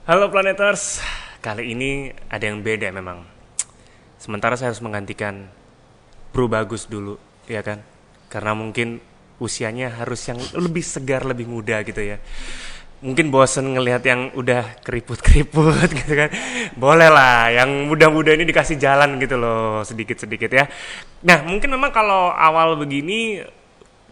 Halo Planeters, kali ini ada yang beda memang. Sementara saya harus menggantikan Bro Bagus dulu, ya kan? Karena mungkin usianya harus yang lebih segar, lebih muda gitu ya. Mungkin bosen ngelihat yang udah keriput-keriput gitu kan. Boleh lah, yang muda-muda ini dikasih jalan gitu loh, sedikit-sedikit ya. Nah, mungkin memang kalau awal begini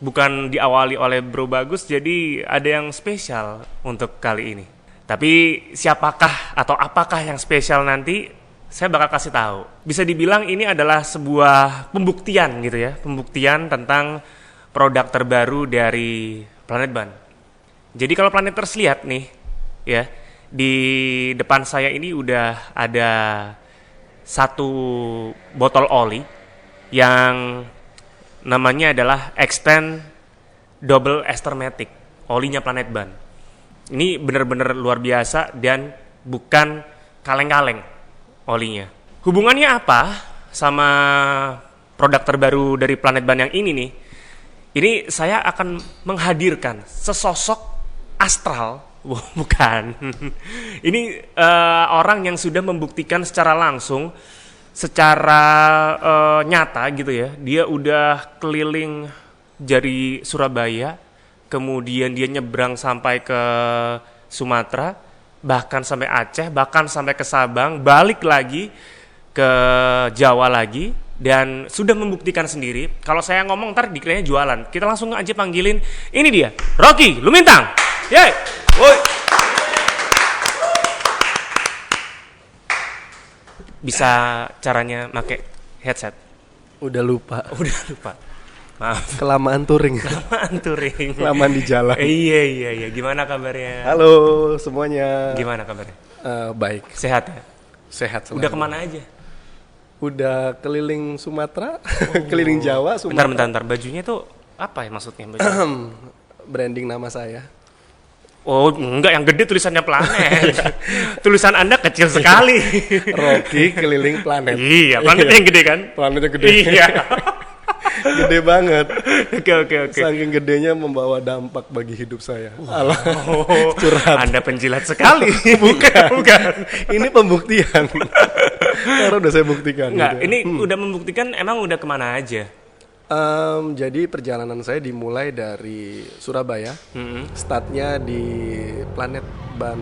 bukan diawali oleh Bro Bagus, jadi ada yang spesial untuk kali ini. Tapi siapakah atau apakah yang spesial nanti, saya bakal kasih tahu. Bisa dibilang ini adalah sebuah pembuktian gitu ya, pembuktian tentang produk terbaru dari Planet Ban. Jadi kalau Planeters lihat nih, ya di depan saya ini udah ada satu botol oli yang namanya adalah Extend Double Ester Matic, olinya Planet Ban. Ini benar-benar luar biasa dan bukan kaleng-kaleng olinya. Hubungannya apa sama produk terbaru dari Planet Ban yang ini nih? Ini saya akan menghadirkan sesosok astral, bukan. Ini orang yang sudah membuktikan secara langsung, secara nyata gitu ya. Dia udah keliling dari Surabaya, kemudian dia nyebrang sampai ke Sumatera, bahkan sampai Aceh, bahkan sampai ke Sabang, balik lagi ke Jawa lagi, dan sudah membuktikan sendiri. Kalau saya ngomong ntar dikiranya jualan. Kita langsung aja panggilin, ini dia, Rocky Lumintang. Yeay. Woi. Bisa caranya pakai headset? Udah lupa. Udah lupa. Maaf. Kelamaan touring. Kelamaan di jalan. Iya. Gimana kabarnya? Halo semuanya. Gimana kabarnya? Baik. Sehat ya? Sehat selalu. Udah kemana aja? Udah keliling Sumatera, keliling Jawa, Sumatera. Bentar. Bajunya tuh apa ya maksudnya? Branding nama saya. Oh, enggak, yang gede tulisannya Planet. Tulisan Anda kecil sekali. Rocky keliling planet. Iya, planetnya yang gede kan? Planetnya gede. Iya. Gede banget. Oke. Saking gedenya membawa dampak bagi hidup saya. Oh, curhat. Anda penjilat sekali. Bukan. Ini pembuktian. Karena udah saya buktikan. Enggak, gitu. ini udah membuktikan emang udah kemana aja? Jadi perjalanan saya dimulai dari Surabaya. Startnya di Planet Ban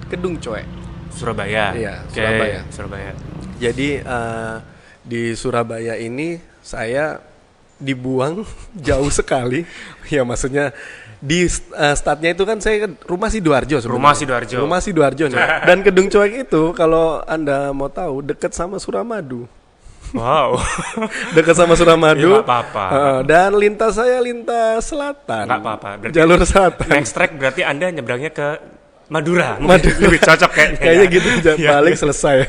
Kedung Coek. Surabaya. Iya, Okay. Surabaya. Jadi di Surabaya ini saya dibuang jauh sekali. Ya maksudnya di startnya itu kan saya rumah Sidoarjo sebenarnya. Rumah Sidoarjo nih. Dan Kedung Coek itu kalau Anda mau tahu dekat sama Suramadu. Wow. Dekat sama Suramadu. Ya, gak apa-apa. Dan lintas saya lintas selatan. Gak apa-apa. Berarti jalur selatan. Next track berarti Anda nyebrangnya ke Madura. Lebih cocok kayaknya. Kayaknya gitu balik Ya. selesai.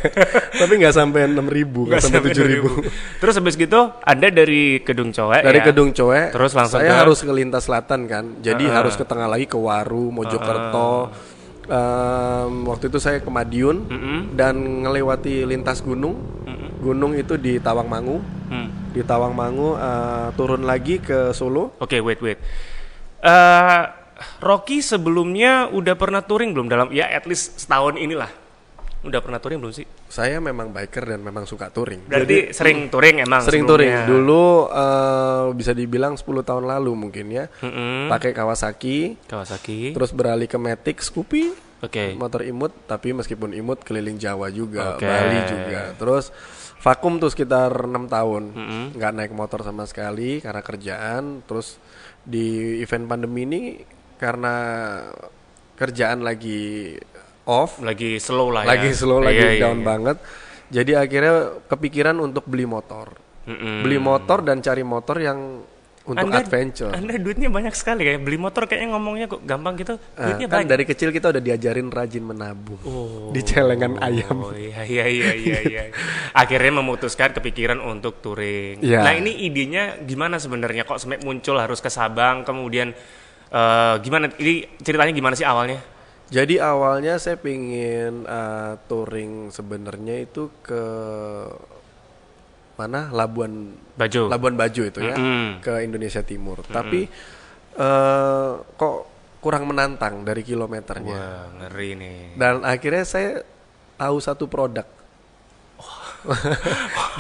Tapi nggak sampai 6.000, nggak sampai 7.000. Terus habis gitu Anda dari Kedung Coek. Dari ya? Kedung Coek. Terus langsung saya harus ke lintas selatan kan. Jadi harus ke tengah lagi ke Waru, Mojokerto. Waktu itu saya ke Madiun dan ngelewati lintas gunung. Gunung itu di Tawangmangu. Di Tawangmangu turun lagi ke Solo. Oke, wait. Rocky sebelumnya udah pernah touring belum dalam ya at least setahun inilah? Udah pernah touring belum sih? Saya memang biker dan memang suka touring. Berarti sering touring emang sering sebelumnya. touring. Dulu bisa dibilang 10 tahun lalu mungkin ya. Pakai Kawasaki. Terus beralih ke Matic Scoopy. Motor imut, tapi meskipun imut keliling Jawa juga, Bali juga. Terus vakum tuh sekitar 6 tahun. Nggak naik motor sama sekali karena kerjaan. Terus di event pandemi ini karena kerjaan lagi off, lagi slow lah lagi down banget. Jadi akhirnya kepikiran untuk beli motor. Beli motor dan cari motor yang untuk adventure. Anda duitnya banyak sekali kayak beli motor kayaknya ngomongnya kok gampang gitu. Duitnya kan banyak. Dari kecil kita udah diajarin rajin menabung. Di celengan ayam. Oh iya. Akhirnya memutuskan kepikiran untuk touring. Ya. Nah, ini idenya gimana sebenarnya kok sampai muncul harus ke Sabang kemudian gimana ini ceritanya gimana sih awalnya? Jadi awalnya saya pingin touring sebenarnya itu ke mana Labuan Bajo itu ya, ke Indonesia Timur. Tapi kok kurang menantang dari kilometernya. Wah, ngeri nih. Dan akhirnya saya tahu satu produk.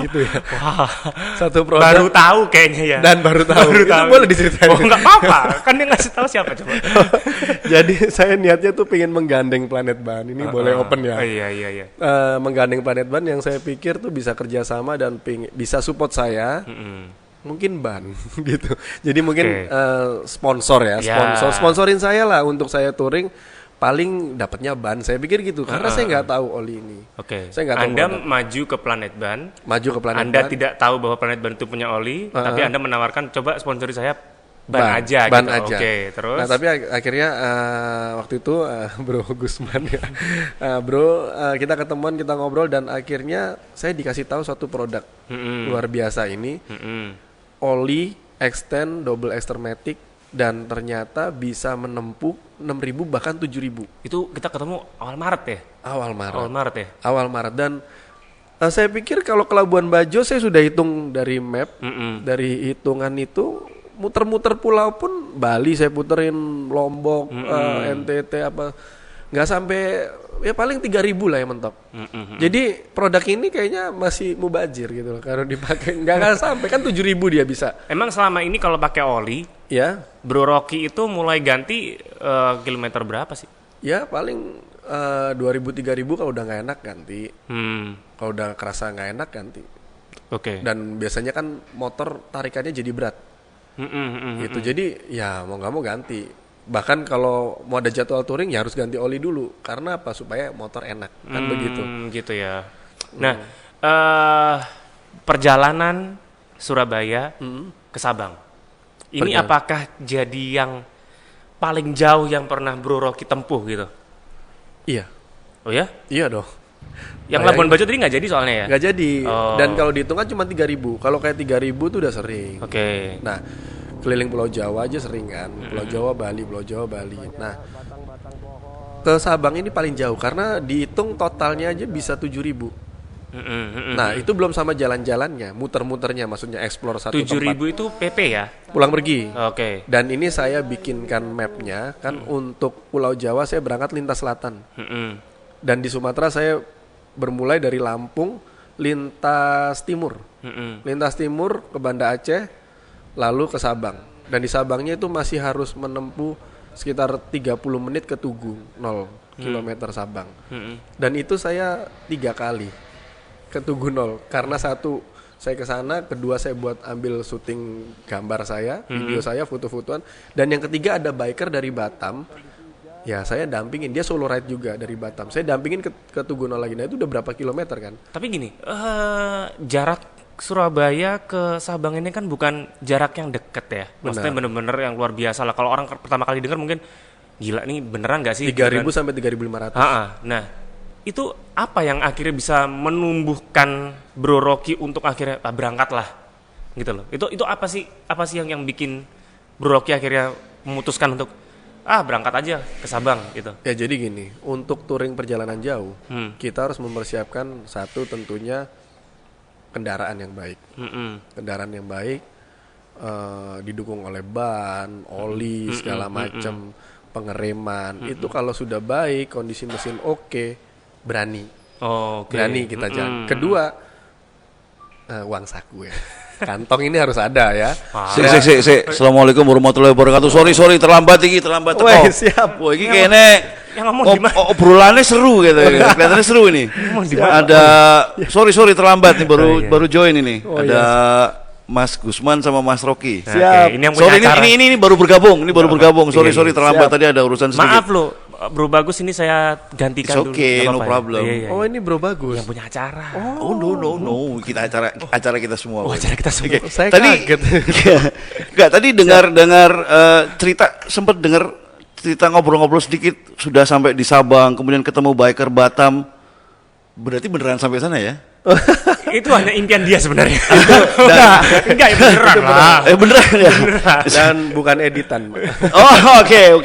Gitu ya. Wah, satu produk. Baru tahu kayaknya ya. Dan baru tahu. Baru itu tahu. boleh diceritain. Oh, enggak apa-apa. Kan dia ngasih tahu siapa coba. Jadi saya niatnya tuh pengen menggandeng Planet Ban. Ini boleh open ya. Iya. Menggandeng Planet Ban yang saya pikir tuh bisa kerjasama dan bisa support saya. Mungkin ban gitu. Jadi mungkin sponsor ya, sponsorin saya lah untuk saya touring. Paling dapatnya ban, saya pikir gitu karena saya nggak tahu oli ini. Saya nggak tahu. Anda maju ke Planet Ban. Anda tidak tahu bahwa Planet Ban itu punya oli, tapi Anda menawarkan coba sponsori saya ban aja. Ban gitu. aja. Terus. Nah tapi akhirnya waktu itu Bro Gusman ya, kita ketemuan, kita ngobrol dan akhirnya saya dikasih tahu satu produk luar biasa ini, oli extend double extermatic. Dan ternyata bisa menempuh 6.000 bahkan 7.000. Itu kita ketemu awal Maret ya? Awal Maret ya? Awal Maret. Dan saya pikir kalau ke Labuan Bajo saya sudah hitung dari map. Dari hitungan itu muter-muter pulau pun Bali saya puterin, Lombok, NTT apa. Nggak sampai, ya paling 3.000 lah yang mentok. Jadi produk ini kayaknya masih mubazir gitu loh. Kalau dipakai nggak sampai, kan 7.000 dia bisa. Emang selama ini kalau pakai oli, ya, Bro Rocky itu mulai ganti kilometer berapa sih? Ya paling 2.000-3.000 kalau udah nggak enak ganti. Kalau udah kerasa nggak enak ganti. Dan biasanya kan motor tarikannya jadi berat. Gitu. Jadi ya mau nggak mau ganti. Bahkan kalau mau ada jadwal touring ya harus ganti oli dulu. Karena apa? Supaya motor enak. Kan begitu. Gitu ya. Nah, perjalanan Surabaya ke Sabang. Ini apakah jadi yang paling jauh yang pernah Bro Rocky tempuh gitu? Iya. Oh ya? Iya dong. Yang Labuan Bajo tadi nggak jadi soalnya ya? Nggak jadi. Dan kalau dihitung kan cuma 3.000. Kalau kayak 3.000 tuh udah sering. Nah, keliling Pulau Jawa aja sering kan. Pulau Jawa, Bali. Nah, ke Sabang ini paling jauh karena dihitung totalnya aja bisa 7.000. Nah, itu belum sama jalan-jalannya, muter-muternya, maksudnya explore satu 7.000 tempat. itu PP ya? Pulang pergi. Dan ini saya bikinkan mapnya kan untuk Pulau Jawa saya berangkat lintas selatan. Dan di Sumatera saya bermulai dari Lampung lintas timur. Lintas timur ke Banda Aceh. Lalu ke Sabang. Dan di Sabangnya itu masih harus menempuh sekitar 30 menit ke Tugu 0 km Sabang. Dan itu saya 3 kali ke Tugu 0. Karena satu saya ke sana, kedua saya buat ambil syuting gambar saya, video saya, foto-fotoan. Dan yang ketiga ada biker dari Batam. Ya saya dampingin, dia solo ride juga dari Batam. Saya dampingin ke Tugu 0 lagi. Nah itu udah berapa kilometer kan? Tapi gini, jarak Surabaya ke Sabang ini kan bukan jarak yang deket ya. Maksudnya bener-bener yang luar biasa lah. Kalau orang pertama kali dengar mungkin gila nih beneran gak sih? 3.000 sampai 3.500. Nah, itu apa yang akhirnya bisa menumbuhkan Bro Rocky untuk akhirnya berangkat lah gitu loh. Itu apa sih yang bikin Bro Rocky akhirnya memutuskan untuk berangkat aja ke Sabang gitu. Ya jadi gini, untuk touring perjalanan jauh, kita harus mempersiapkan satu tentunya kendaraan yang baik. Kendaraan yang baik didukung oleh ban, oli, segala macam, pengereman. Itu kalau sudah baik, kondisi mesin oke, berani. Berani kita jalan. Kedua, uang saku ya. Kantong ini harus ada ya. Sik. Assalamualaikum warahmatullahi wabarakatuh. Sorry terlambat. Wah, siap. Wah, iki kene yang ngomong gimana? Obrolannya seru gitu. Kelihatannya seru ini. Ada sorry terlambat nih baru join ini. Ada Mas Gusman sama Mas Rocky. Siap. Ini yang punya acara. Ini baru bergabung. Sorry terlambat. Tadi ada urusan sedikit. Maaf lo, Bro Bagus ini saya gantikan dulu. No problem. Iya. Oh ini Bro Bagus yang punya acara. Oh no. Kita acara kita semua. Acara kita semua. Saya kaget. Tadi dengar cerita, sempat dengar cerita ngobrol-ngobrol sedikit, sudah sampai di Sabang, kemudian ketemu biker Batam. Berarti beneran sampai sana ya? Itu hanya impian dia sebenarnya. Enggak, beneran lah. Beneran ya. Dan bukan editan. Oh, oke.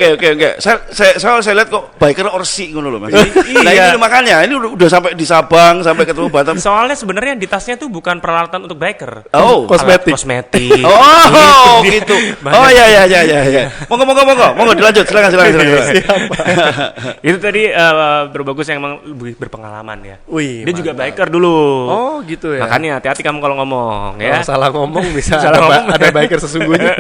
Saya lihat kok biker orsi ngono loh Mas. Nah, ini makanya ini udah sampai di Sabang, sampai ketemu Batam. Soalnya sebenarnya di tasnya tuh bukan peralatan untuk biker. Oh, kosmetik. Oh, gitu. Oh, iya. Monggo dilanjut. Silakan. Itu tadi Bro Bagus yang emang lebih berpengalaman ya. Wih, dia juga biker dulu. Oh gitu ya. Makanya hati-hati kamu kalau ngomong ya. Kalau salah ngomong bisa ada biker sesungguhnya.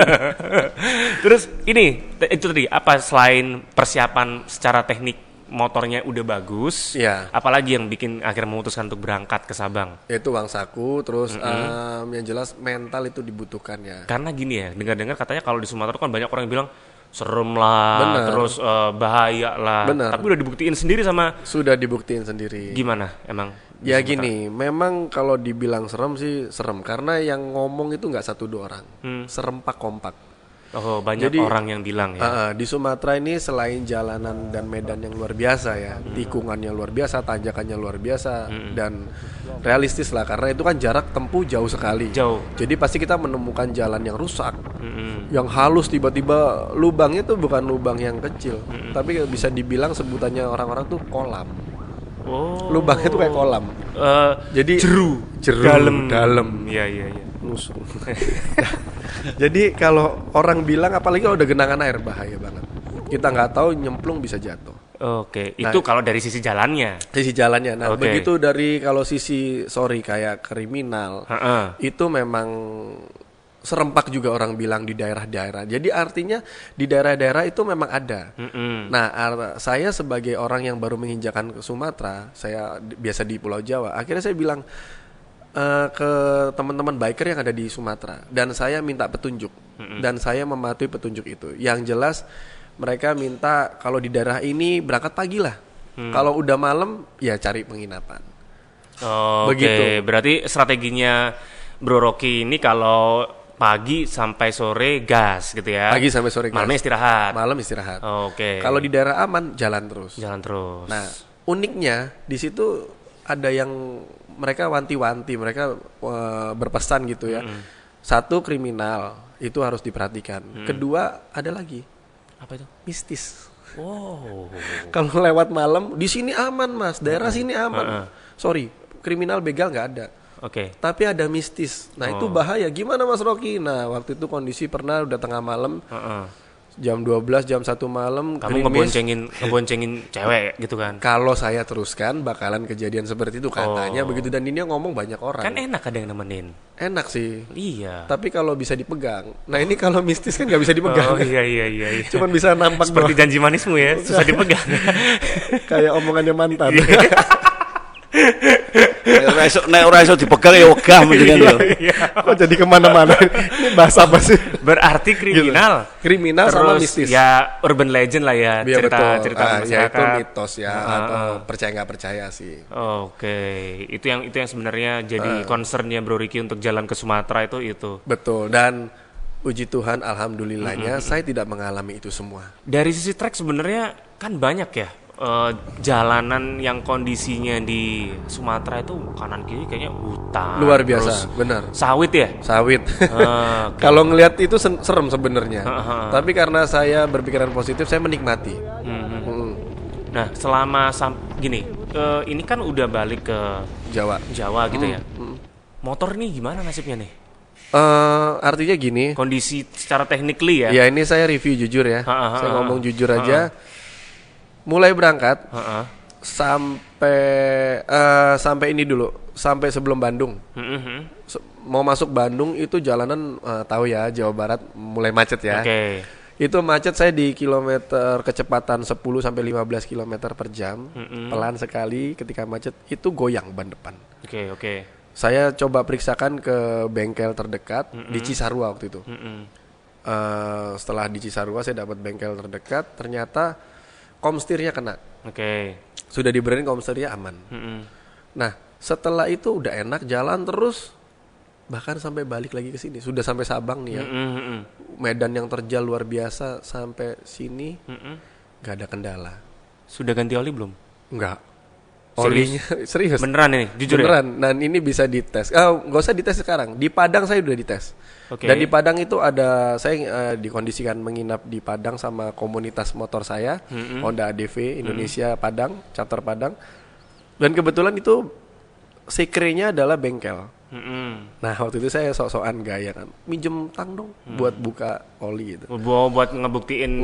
Terus itu tadi apa selain persiapan secara teknik motornya udah bagus, apalagi yang bikin akhirnya memutuskan untuk berangkat ke Sabang? Itu uang saku, terus yang jelas mental itu dibutuhkan ya. Karena gini ya, dengar-dengar katanya kalau di Sumatera kan banyak orang yang bilang serem lah, terus bahaya lah. Tapi udah dibuktiin sendiri Sudah dibuktiin sendiri. Gimana emang? Ya gini, memang kalau dibilang serem sih serem karena yang ngomong itu nggak 1-2 orang, serempak kompak. Oh, banyak orang yang bilang ya. Di Sumatera ini selain jalanan dan medan yang luar biasa ya, tikungannya luar biasa, tanjakannya luar biasa, dan realistis lah karena itu kan jarak tempuh jauh sekali. Jadi pasti kita menemukan jalan yang rusak, yang halus, tiba-tiba lubangnya tuh bukan lubang yang kecil, tapi bisa dibilang sebutannya orang-orang tuh kolam. Oh. Lubangnya tuh kayak kolam. Jadi jeru dalam. Iya. Nusuk. Jadi kalau orang bilang apalagi kalau udah genangan air bahaya banget. Kita nggak tahu nyemplung bisa jatuh. Oke. Itu kalau dari sisi jalannya. Nah, begitu dari kalau sisi kayak kriminal, itu memang serempak juga orang bilang di daerah-daerah. Jadi artinya di daerah-daerah itu memang ada. Nah, saya sebagai orang yang baru menginjakan ke Sumatera, saya biasa di Pulau Jawa. Akhirnya saya bilang ke teman-teman biker yang ada di Sumatera, dan saya minta petunjuk, dan saya mematuhi petunjuk itu. Yang jelas mereka minta kalau di daerah ini berangkat pagi lah. Kalau udah malam ya cari penginapan. Begitu. Berarti strateginya Bro Rocky ini kalau pagi sampai sore gas gitu ya. Pagi sampai sore gas. Malam istirahat. Kalau di daerah aman jalan terus. Nah, uniknya di situ ada yang mereka wanti-wanti, mereka berpesan gitu ya. Satu, kriminal itu harus diperhatikan. Kedua, ada lagi. Apa itu? Mistis. Kalau lewat malam di sini aman Mas, daerah sini aman. Sorry, kriminal begal nggak ada. Tapi ada mistis. Nah itu bahaya. Gimana Mas Rocky? Nah waktu itu kondisi pernah udah tengah malam, jam 12, jam 1 malam. Kamu ngeboncengin cewek gitu kan? Kalau saya teruskan bakalan kejadian seperti itu katanya begitu. Dan ini ngomong banyak orang. Kan enak ada yang nemenin. Enak sih. Iya. Tapi kalau bisa dipegang. Nah ini kalau mistis kan nggak bisa dipegang. Iya. Cuman bisa nampak seperti janji manismu ya, susah dipegang. Kayak omongannya mantan. Nek ora iso dipegang ya wegah mendingan yo. Kok jadi kemana-mana? Ini bahasa apa sih? Berarti kriminal. Kriminal sama mistis. Ya urban legend lah ya, cerita masyarakat. Ya itu mitos ya, atau percaya nggak percaya sih. Itu yang sebenarnya jadi concernnya Bro Ricky untuk jalan ke Sumatera itu. Betul, dan puji Tuhan alhamdulillahnya saya tidak mengalami itu semua. Dari sisi trek sebenarnya kan banyak ya. Jalanan yang kondisinya di Sumatera itu kanan kiri kayaknya hutan. Luar biasa, benar. Sawit ya? Sawit. Kalau ngelihat itu serem sebenarnya. Tapi karena saya berpikiran positif, saya menikmati. Nah, selama gini, ini kan udah balik ke Jawa gitu ya. Motor nih gimana nasibnya nih? Artinya gini. Kondisi secara technically ya? Ya ini saya review jujur ya. Saya ngomong jujur aja. Mulai berangkat sampai ini dulu, sampai sebelum Bandung. Mau masuk Bandung itu jalanan tahu ya, Jawa Barat mulai macet ya. Itu macet saya di kilometer kecepatan 10 sampai 15 km per jam. Pelan sekali ketika macet itu goyang ban depan. Saya coba periksakan ke bengkel terdekat di Cisarua waktu itu. Setelah di Cisarua saya dapat bengkel terdekat, ternyata komstirnya kena. Sudah dibenerin komstirnya aman. Nah, setelah itu udah enak jalan terus, bahkan sampai balik lagi ke sini. Sudah sampai Sabang nih ya. Medan yang terjal luar biasa sampai sini, nggak ada kendala. Sudah ganti oli belum? Nggak. Olinya serius. Beneran ini, jujur beneran. Ya? Dan ini bisa dites. Nggak usah dites sekarang. Di Padang saya udah dites. Dan di Padang itu ada saya dikondisikan menginap di Padang sama komunitas motor saya, Honda ADV Indonesia Padang, chapter Padang. Dan kebetulan itu secretnya adalah bengkel. Nah waktu itu saya sok-sokan gaya kan, minjem tang dong buat buka oli gitu. Buat ngebuktiin.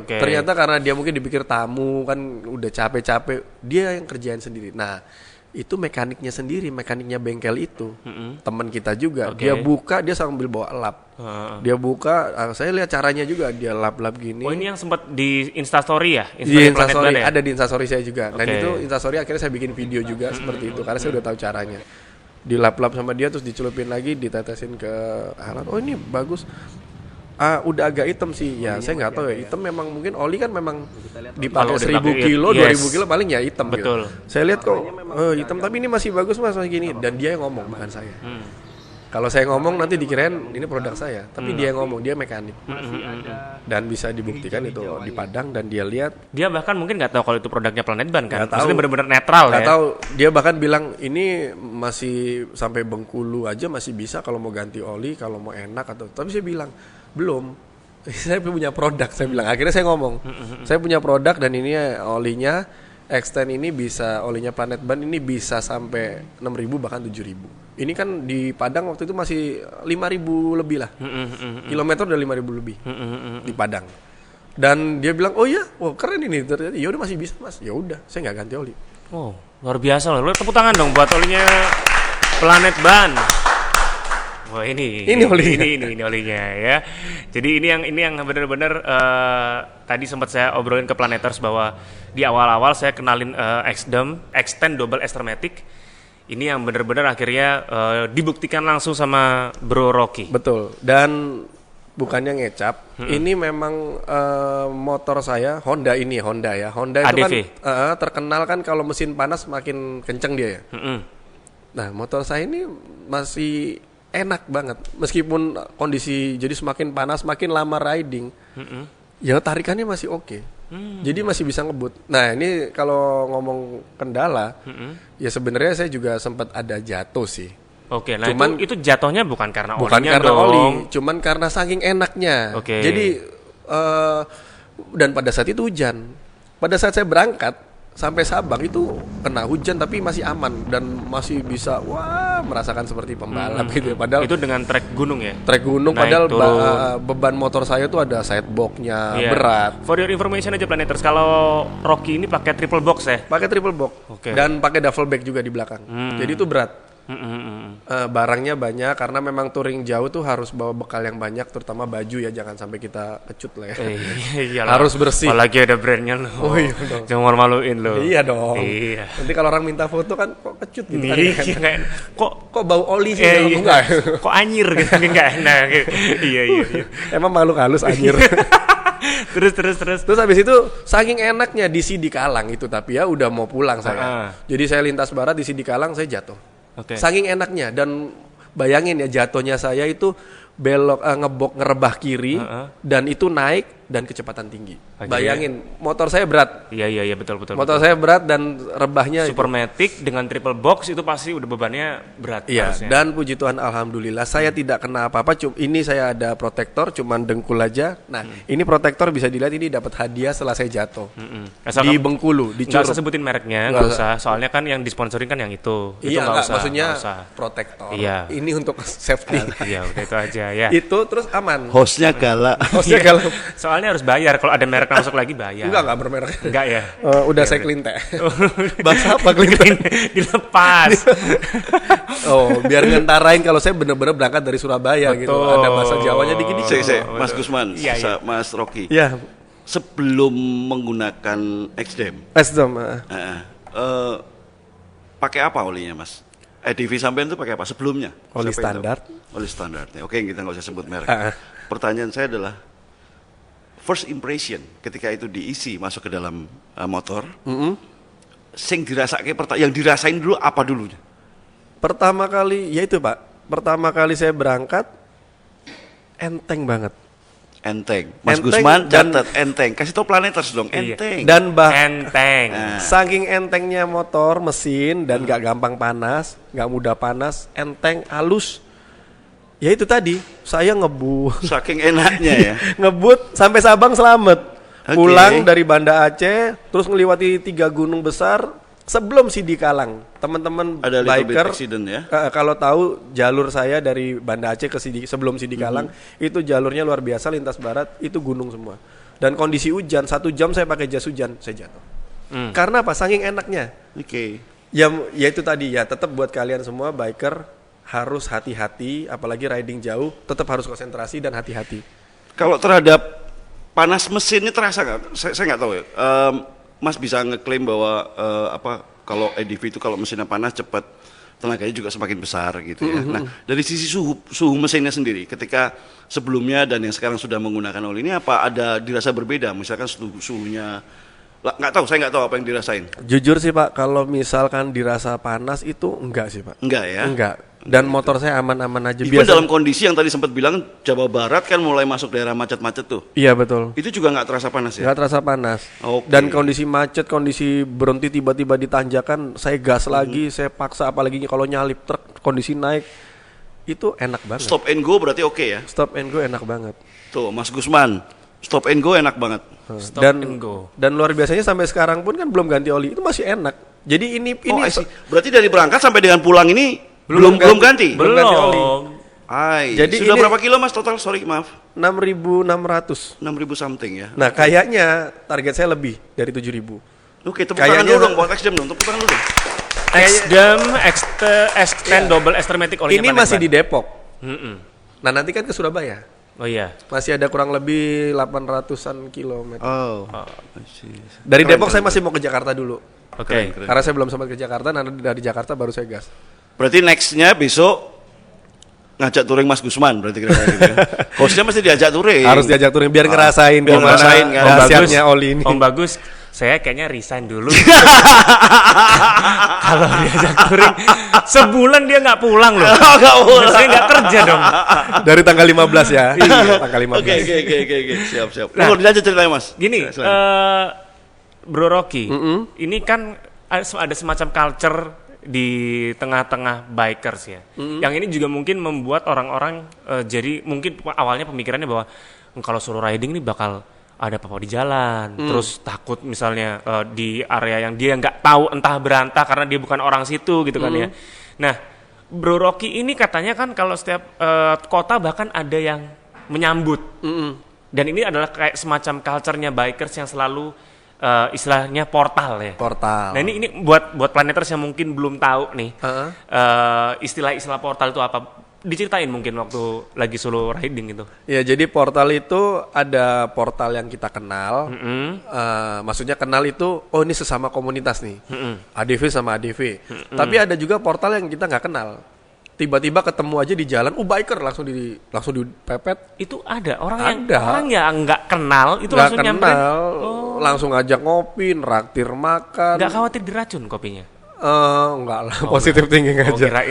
Ternyata karena dia mungkin dipikir tamu kan udah capek-capek, dia yang kerjain sendiri. Nah itu mekaniknya bengkel itu teman kita juga. Dia buka, dia sambil bawa lap. Dia buka, saya lihat caranya juga, dia lap-lap gini. Oh ini yang sempat di Instastory ya? Di Instastory, ada di Instastory saya juga. Dan itu Instastory akhirnya saya bikin video juga seperti itu karena saya udah tahu caranya. Dilap-lap sama dia terus dicelupin lagi, ditetesin ke alat. Oh ini bagus. Udah agak hitam sih. Ya saya nggak tahu ya. Hitam memang mungkin oli kan memang dipakai 1000 kilo, 2000 kilo paling ya hitam. Betul. Gitu. Saya lihat kok hitam tapi ini masih bagus mas gini. Dan dia yang ngomong bukan saya. Kalau saya ngomong nanti dikirain ini produk saya, tapi dia yang ngomong, dia mekanik. Dan bisa dibuktikan itu di Padang dan dia lihat. Dia bahkan mungkin nggak tahu kalau itu produknya Planet Ban kan. Maksudnya benar-benar netral ya. Nggak tahu. Dia bahkan bilang ini masih sampai Bengkulu aja masih bisa kalau mau ganti oli, kalau mau enak atau. Tapi saya bilang belum. Saya punya produk. Saya bilang. Akhirnya saya ngomong. Saya punya produk dan ini olinya extend ini bisa olinya Planet Ban ini bisa sampai 6.000 bahkan 7.000. Ini kan di Padang waktu itu masih 5.000 lebih lah. Kilometer udah 5.000 lebih di Padang. Dan dia bilang, "Oh iya, keren ini." Ternyata ya udah masih bisa, Mas. Ya udah, saya nggak ganti oli. Oh, luar biasa loh. Lu tepuk tangan dong buat olinya Planet Ban. Wah, ini olinya. Ini olinya ya. Jadi ini yang benar-benar tadi sempat saya obrolin ke Planeters bahwa di awal-awal saya kenalin Extend Double Extrematic. Ini yang benar-benar akhirnya dibuktikan langsung sama Bro Rocky. Betul. Dan bukannya ngecap, ini memang motor saya Honda ya. Honda itu ADV. Kan terkenal kan kalau mesin panas makin kenceng dia ya. Nah, motor saya ini masih enak banget meskipun kondisi jadi semakin panas, makin lama riding. Ya tarikannya masih oke. Jadi masih bisa ngebut. Nah ini kalau ngomong kendala, ya sebenarnya saya juga sempat ada jatuh sih. Oke, nah cuman itu jatuhnya bukan karena oli, cuman karena saking enaknya. Jadi dan pada saat itu hujan. Pada saat saya berangkat sampai Sabang itu kena hujan tapi masih aman dan masih bisa merasakan seperti pembalap gitu. Padahal itu dengan trek gunung ya. Trek gunung padahal beban motor saya tuh ada sidebox-nya berat. For your information aja Planeters, kalau Rocky ini pakai triple box ya. Pakai triple box. Dan pakai duffel bag juga di belakang. Jadi itu berat. Barangnya banyak karena memang touring jauh tuh harus bawa bekal yang banyak, terutama baju ya, jangan sampai kita kecut lah ya. Harus bersih. Apalagi ada brandnya loh. Oh iya dong. Jangan malu-maluin loh. Iya dong. Iya. Nanti kalau orang minta foto kan kok kecut gitu kan. Iya, kok bau oli sih enggak. Kok anyir gitu enggak enak. Iya. Emang malu halus anyir. Terus habis itu saking enaknya di Sidikalang itu, tapi ya udah mau pulang saya. Jadi saya lintas barat di Sidikalang saya jatuh. Saking enaknya dan bayangin ya jatuhnya saya itu belok ngerebah kiri dan itu naik dan kecepatan tinggi. Bayangin motor saya berat. Iya betul. Motor saya berat dan rebahnya Supermatic dengan triple box itu pasti udah bebannya berat. Iya. Dan puji Tuhan alhamdulillah saya tidak kena apa-apa. Ini saya ada protektor cuman dengkul aja. Nah ini protektor bisa dilihat ini dapat hadiah setelah saya jatuh di Bengkulu di Curug. Nggak usah sebutin mereknya, nggak usah. Soalnya kan yang disponsorin kan yang itu. Iya nggak usah. Maksudnya protektor. Iya. Ini untuk safety. Iya udah itu aja ya. Itu terus aman. Hostnya galak. Soalnya harus bayar kalau ada merek masuk lagi bayar. Enggak bermerek. Enggak ya. Udah saya clean teh. Bahasa apa clean teh? Dilepas. Biar ngentarain kalau saya bener-bener berangkat dari Surabaya. Betul. Gitu. Ada bahasa Jawanya dikit-dikit. Mas Gusman, Mas Rocky. Iya. Sebelum menggunakan Exdem. Pakai apa olinya, Mas? EDV sampean itu pakai apa sebelumnya? Oli standar. Oli standar. Oke, kita nggak usah sebut merek. Pertanyaan saya adalah first impression ketika itu diisi masuk ke dalam motor. Yang dirasain dulu apa dulunya? Pertama kali, ya itu Pak. Pertama kali saya berangkat enteng banget. Enteng. Mas Gusman catat enteng. Kasih tau Planeters dong. Enteng. Dan enteng. Saking entengnya motor mesin dan gak gampang panas, gak mudah panas, enteng, halus. Ya itu tadi, saya ngebut. Saking enaknya ya. Ngebut sampai Sabang selamat. Pulang dari Banda Aceh, terus melewati 3 gunung besar sebelum Sidi Kalang. Teman-teman biker ya? Kalau tahu jalur saya dari Banda Aceh ke sebelum Sidi Kalang, itu jalurnya luar biasa, lintas barat, itu gunung semua. Dan kondisi hujan, 1 jam saya pakai jas hujan, saya jatuh. Karena apa? Saking enaknya. Ya itu tadi ya, tetap buat kalian semua biker harus hati-hati, apalagi riding jauh, tetap harus konsentrasi dan hati-hati. Kalau terhadap panas mesin ini terasa nggak? Saya nggak tahu ya. Mas bisa ngeklaim bahwa kalau EDV itu kalau mesinnya panas cepat, tenaganya juga semakin besar gitu ya. Nah dari sisi suhu mesinnya sendiri, ketika sebelumnya dan yang sekarang sudah menggunakan oli ini, apa ada dirasa berbeda? Misalkan suhunya nggak tahu, saya nggak tahu apa yang dirasain. Jujur sih Pak, kalau misalkan dirasa panas itu enggak sih Pak. Enggak ya? Enggak. Dan motor saya aman-aman aja. Even dalam kondisi yang tadi sempat bilang Jawa Barat kan mulai masuk daerah macet-macet tuh. Iya betul. Itu juga nggak terasa panas ya? Nggak terasa panas. Dan kondisi macet, kondisi berhenti tiba-tiba di tanjakan, saya gas lagi, saya paksa, apalagi kalau nyalip truk, kondisi naik, itu enak banget. Stop and go berarti oke ya? Stop and go enak banget. Tuh Mas Gusman, stop and go enak banget. Stop and go. Dan luar biasanya sampai sekarang pun kan belum ganti oli, itu masih enak. Jadi ini berarti dari berangkat sampai dengan pulang ini belum ganti? Belum ganti oli. Jadi sudah berapa kilo Mas total? Sorry maaf. 6.600. 6.000 something ya. Nah kayaknya target saya lebih dari 7.000. Oke, tepuk tangan dulu dong buat X-Dam dong, tepuk tangan dulu dong. X-Dam, X10 double Extrematic olinya. Ini masih di Depok. Nah nanti kan ke Surabaya. Oh iya. Masih ada kurang lebih 800-an kilometer. Dari Keren, Depok saya masih mau ke Jakarta dulu. Oke. Karena saya belum sempat ke Jakarta, nanti dari Jakarta baru saya gas. Berarti nextnya besok ngajak touring Mas Gusman berarti kira-kira gitu ya. Hostnya mesti diajak touring. Harus diajak touring biar ngerasain kan. Dahsyatnya oli ini. Om Bagus, saya kayaknya resign dulu. Kalau diajak touring sebulan dia nggak pulang loh. Nggak pulang. Saya nggak kerja dong. Dari tanggal 15 ya. Iya, tanggal 15. Oke. Siap. Nah, dilanjut ceritanya Mas. Gini, Bro Rocky, ini kan ada semacam culture di tengah-tengah bikers ya. Yang ini juga mungkin membuat orang-orang jadi mungkin awalnya pemikirannya bahwa kalau solo riding ini bakal ada apa-apa di jalan, terus takut misalnya di area yang dia nggak tahu entah berantah karena dia bukan orang situ gitu kan ya. Nah, Bro Rocky ini katanya kan kalau setiap kota bahkan ada yang menyambut. Dan ini adalah kayak semacam culture-nya bikers yang selalu istilahnya portal ya. Portal. Nah ini buat Planeters yang mungkin belum tahu nih istilah-istilah portal itu apa? Diceritain mungkin waktu lagi solo riding gitu. Ya jadi portal itu ada portal yang kita kenal. Maksudnya kenal itu ini sesama komunitas nih. ADV sama ADV. Tapi ada juga portal yang kita nggak kenal. Tiba-tiba ketemu aja di jalan, biker langsung dipepet. Itu ada orang yang nggak kenal itu langsung nyamperin. Langsung ngajak ngopi, raktir makan. Nggak khawatir diracun kopinya? Enggak lah, positif thinking aja.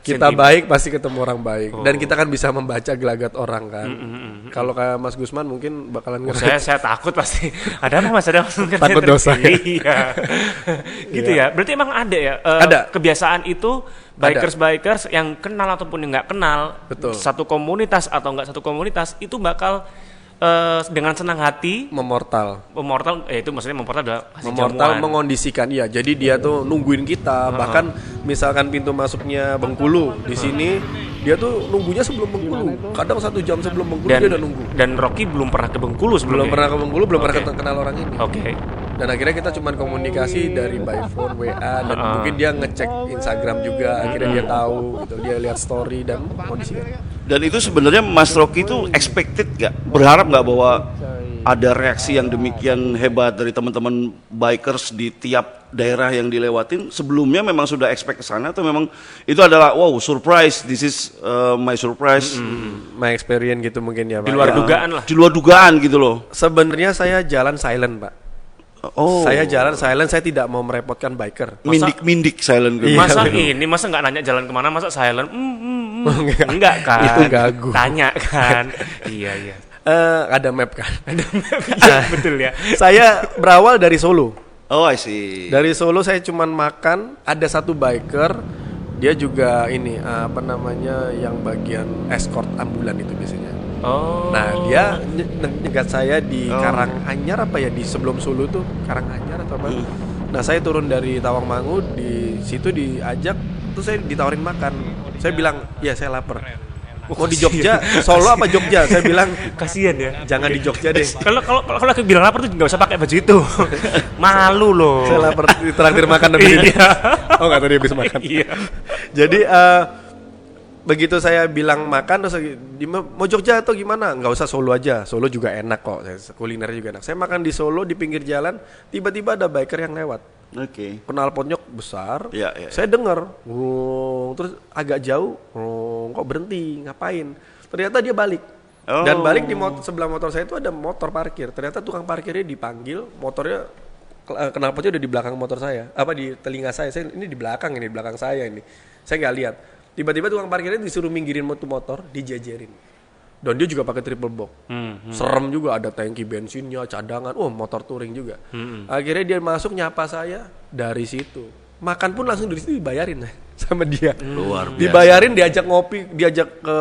Kita baik pasti ketemu orang baik. Dan kita kan bisa membaca gelagat orang kan. Kalau kayak Mas Gusman mungkin bakalan saya takut pasti. Ada apa Mas? Takut dosa. Iya. Gitu ya. Berarti emang ada ya ada kebiasaan itu bikers yang kenal ataupun yang nggak kenal. Betul. Satu komunitas atau nggak satu komunitas itu bakal dengan senang hati memortal itu maksudnya memortal adalah memortal mengondisikan ya. Jadi dia tuh nungguin kita, bahkan misalkan pintu masuknya Bengkulu di sini dia tuh nunggunya sebelum Bengkulu. Kadang 1 jam sebelum Bengkulu dia udah nunggu. Dan Rocky belum pernah ke Bengkulu sebelumnya. Belum pernah kenal orang ini. Oke. Dan akhirnya kita cuma komunikasi dari by phone, WA dan mungkin dia ngecek Instagram juga. Akhirnya dia tahu gitu, dia lihat story dan kondisinya. Dan itu sebenarnya Mas Rocky itu expected nggak? Berharap nggak bahwa ada reaksi yang demikian hebat dari teman-teman bikers di tiap daerah yang dilewatin? Sebelumnya memang sudah expect ke sana atau memang itu adalah wow surprise, this is my surprise, my experience gitu mungkin ya Pak. Di luar dugaan lah. Di luar dugaan gitu loh. Sebenarnya saya jalan silent Pak. Saya jalan silent, saya tidak mau merepotkan biker. Mindik silent gitu. Masa nggak nanya jalan kemana, masa silent? Enggak kan? Itu gagu. Tanya kan? Iya. Ada map kan? Ada map, ya, betul ya. Saya berawal dari Solo. Oh, I see. Dari Solo saya cuman makan, ada satu biker, dia juga ini yang bagian escort ambulan itu biasanya. Oh. Nah dia nyegat saya di Karanganyar apa ya, di sebelum Solo tuh Karanganyar atau apa. Nah saya turun dari Tawangmangu, di situ diajak, terus saya ditawarin makan. Saya bilang, ya saya lapar. Mau di Jogja, Solo apa Jogja? Saya bilang kasihan ya. Jangan di Jogja deh. Kalau aku bilang lapar tuh nggak usah pakai baju itu. Malu loh. Saya lapar, ditraktir makan tapi oh nggak tahu dia habis makan. Iya. Jadi begitu saya bilang makan terus mau Jogja atau gimana? Nggak usah, Solo aja. Solo juga enak kok. Kulinernya juga enak. Saya makan di Solo di pinggir jalan, tiba-tiba ada biker yang lewat. Oke. Knalpotnya besar. Ya. Saya dengar, terus agak jauh, kok berhenti, ngapain? Ternyata dia balik. Dan balik di sebelah motor saya itu ada motor parkir. Ternyata tukang parkirnya dipanggil, motornya knalpotnya udah di belakang motor saya. Apa di telinga saya? Ini di belakang saya ini. Saya nggak lihat. Tiba-tiba tukang parkirnya disuruh minggirin motor, dijejerin. Dan dia juga pakai triple box. Serem juga, ada tangki bensinnya, cadangan. Motor touring juga. Akhirnya dia masuk nyapa saya dari situ. Makan pun langsung dari situ dibayarin sama dia. Luar biasa. Dibayarin, diajak ngopi, diajak ke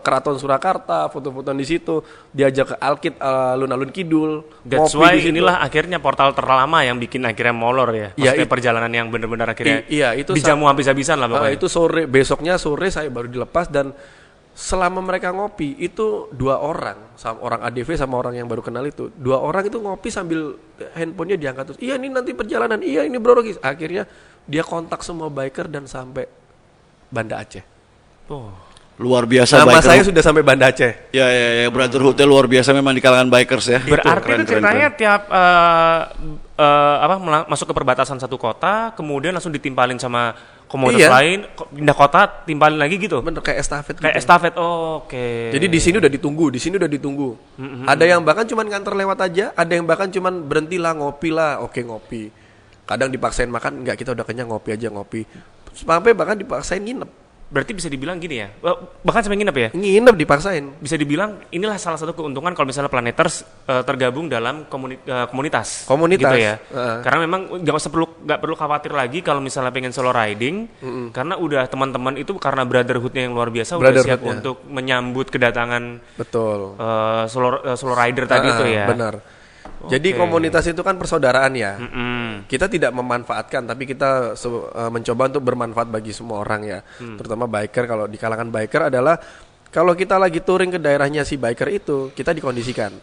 Keraton Surakarta, foto-foto di situ, diajak ke Alkit, alun-alun Kidul. That's why inilah akhirnya portal terlama yang bikin akhirnya molor ya. Maksudnya perjalanan yang benar-benar akhirnya itu dijamu habis-habisan lah pokoknya. Itu besoknya sore saya baru dilepas, dan selama mereka ngopi itu 2 orang, orang ADV sama orang yang baru kenal itu, 2 orang itu ngopi sambil handphonenya diangkat terus. Iya ini nanti perjalanan, iya ini Bro Rocky. Akhirnya dia kontak semua biker dan sampai Banda Aceh. Luar biasa. Nama saya sudah sampai Banda Aceh. Ya, Brotherhood luar biasa memang di kalangan bikers ya. Berarti itu ceritanya tiap masuk ke perbatasan satu kota, kemudian langsung ditimpalin sama komunitas lain, pindah kota, timpalin lagi gitu. Bener, kayak estafet. Oke. Jadi di sini udah ditunggu. Ada yang bahkan cuman nganter lewat aja, ada yang bahkan cuman berhenti lah, ngopi lah. Oke, ngopi. Kadang dipaksain makan, enggak, kita udah kenyang, ngopi aja, ngopi. Sampai bahkan dipaksain nginep. Berarti bisa dibilang gini ya, bahkan sampai nginep ya? Nginep dipaksain. Bisa dibilang inilah salah satu keuntungan kalau misalnya Planeters tergabung dalam komunitas. Gitu ya. Karena memang nggak perlu khawatir lagi kalau misalnya pengen solo riding, karena udah teman-teman itu karena brotherhoodnya yang luar biasa udah siap untuk menyambut kedatangan solo rider tadi itu ya. Benar. Jadi komunitas itu kan persaudaraan ya. Kita tidak memanfaatkan, tapi kita mencoba untuk bermanfaat bagi semua orang ya. Terutama biker. Kalau di kalangan biker adalah kalau kita lagi touring ke daerahnya si biker itu, kita dikondisikan.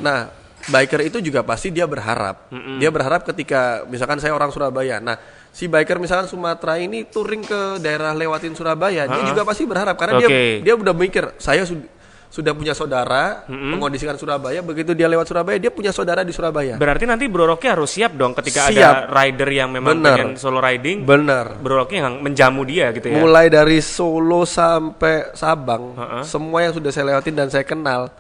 Nah, biker itu juga pasti dia berharap. Dia berharap ketika misalkan saya orang Surabaya. Nah, si biker misalkan Sumatera ini touring ke daerah lewatin Surabaya, dia juga pasti berharap karena dia udah mikir, saya sudah punya saudara mengkondisikan Surabaya, begitu dia lewat Surabaya dia punya saudara di Surabaya. Berarti nanti Bro Rocky harus siap dong ketika ada rider yang memang pengen solo riding. Benar. Bro Rocky yang menjamu dia gitu ya. Mulai dari Solo sampai Sabang, semua yang sudah saya lewatin dan saya kenal,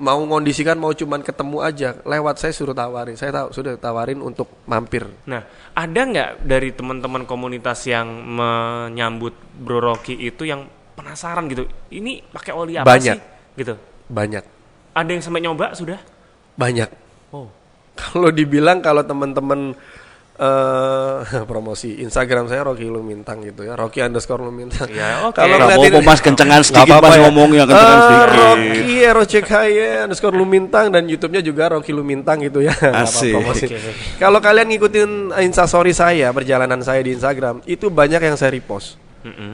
mau ngondisikan mau cuman ketemu aja, lewat saya suruh tawarin. Saya sudah tawarin untuk mampir. Nah, ada nggak dari teman-teman komunitas yang menyambut Bro Rocky itu yang penasaran gitu, ini pakai oli apa sih? Gitu. Banyak. Ada yang sampai nyoba sudah? Banyak. Kalau dibilang kalau teman-teman promosi Instagram saya Rocky Lumintang gitu ya, Rocky_Lumintang. Ya, oke. Kalau ngeliatin Mas kencengan sedikit Mas ngomongnya kencengan sedikit. Rocky _Lumintang dan YouTube-nya juga Rocky Lumintang gitu ya. Asik. Kalau kalian ngikutin Instastory saya, perjalanan saya di Instagram, itu banyak yang saya repost.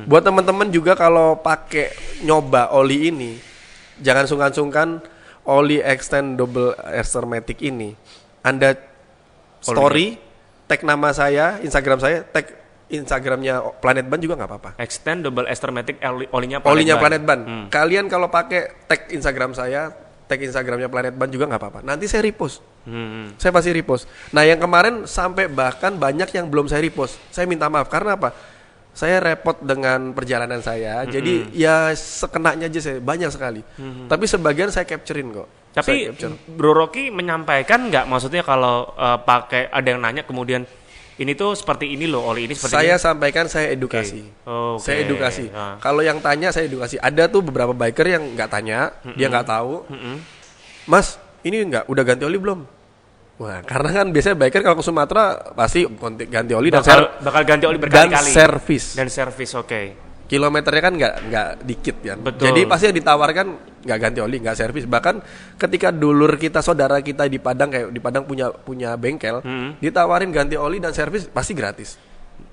Buat teman-teman juga kalau pakai nyoba oli ini, jangan sungkan-sungkan oli Extend Double Astermatic ini. Anda story, tag nama saya, Instagram saya, tag Instagramnya Planet Ban juga nggak apa-apa. Extend Double Astermatic olinya Planet Ban. Kalian kalau pakai tag Instagram saya, tag Instagramnya Planet Ban juga nggak apa-apa. Nanti saya repost. Saya pasti repost. Nah yang kemarin sampai bahkan banyak yang belum saya repost. Saya minta maaf karena apa? Saya repot dengan perjalanan saya, jadi ya sekenanya aja saya, banyak sekali. Tapi sebagian saya capturein kok. Tapi Bro Rocky menyampaikan nggak, maksudnya kalau pakai ada yang nanya kemudian ini tuh seperti ini loh, oli ini seperti saya ini. sampaikan, saya edukasi. Okay. Saya edukasi. Kalau yang tanya saya edukasi. Ada tuh beberapa biker yang nggak tanya, dia nggak tahu. Mas, ini udah ganti oli belum? Wah, karena kan biasanya biker kalau ke Sumatera pasti ganti oli bakal ganti oli berkali-kali. Dan servis, oke. Kilometernya kan nggak dikit ya. Betul. Jadi pasti ditawarkan nggak ganti oli, nggak servis. Bahkan ketika dulur kita, saudara kita di Padang, kayak di Padang punya bengkel, ditawarin ganti oli dan servis pasti gratis.